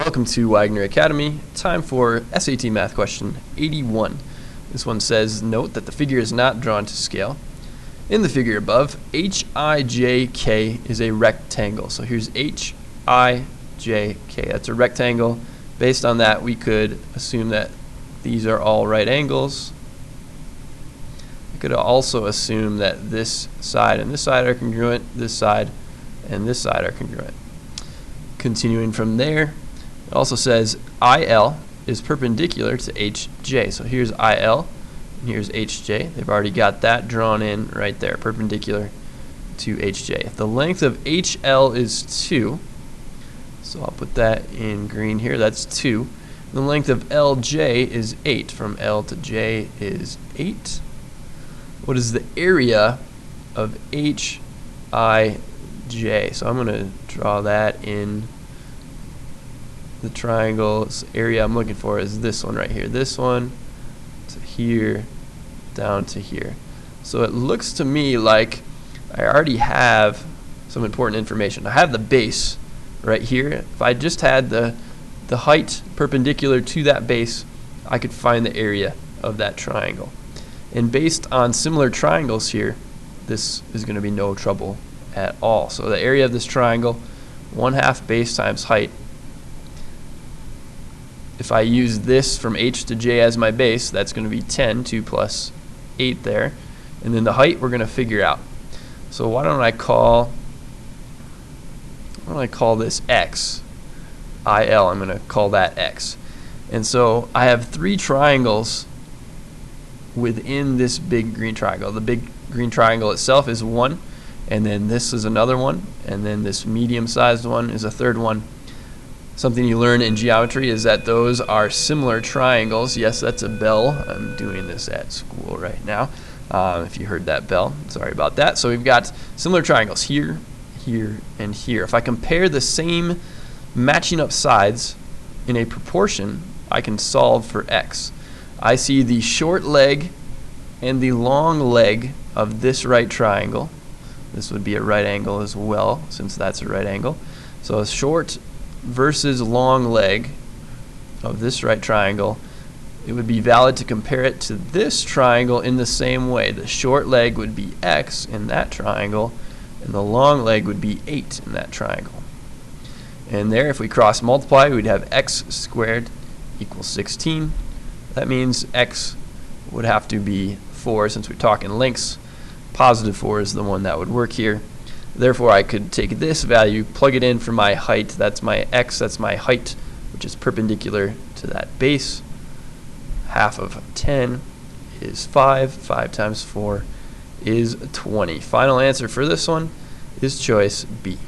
Welcome to Wagner Academy. Time for SAT Math question 81. This one says, note that the figure is not drawn to scale. In the figure above, HIJK is a rectangle. So here's HIJK. That's a rectangle. Based on that, we could assume that these are all right angles. We could also assume that this side and this side are congruent, this side and this side are congruent. Continuing from there, it also says IL is perpendicular to HJ. So here's IL and here's HJ. They've already got that drawn in right there, perpendicular to HJ. If the length of HL is 2, so I'll put that in green here, that's 2. The length of LJ is 8. From L to J is 8. What is the area of HIJ? So I'm going to draw that in the triangle's area I'm looking for is this one right here. This one to here, down to here. So it looks to me like I already have some important information. I have the base right here. If I just had the height perpendicular to that base, I could find the area of that triangle. And based on similar triangles here, this is going to be no trouble at all. So the area of this triangle, 1/2 base times height. If I use this from H to J as my base, that's going to be 10, 2 plus 8 there. And then the height we're going to figure out. So why don't I call this X? IL, I'm going to call that X. And so I have 3 triangles within this big green triangle. The big green triangle itself is 1, and then this is another one, and then this medium-sized one is a third one. Something you learn in geometry is that those are similar triangles. Yes, that's a bell. I'm doing this at school right now. If you heard that bell, sorry about that. So we've got similar triangles here, here, and here. If I compare the same matching up sides in a proportion, I can solve for X. I see the short leg and the long leg of this right triangle. This would be a right angle as well, since that's a right angle. So a short versus long leg of this right triangle, it would be valid to compare it to this triangle in the same way. The short leg would be X in that triangle, and the long leg would be 8 in that triangle. And there, if we cross multiply, we'd have X squared equals 16. That means X would have to be 4, since we're talking lengths. Positive 4 is the one that would work here. Therefore, I could take this value, plug it in for my height. That's my X, that's my height, which is perpendicular to that base. Half of 10 is 5. 5 times 4 is 20. Final answer for this one is choice B.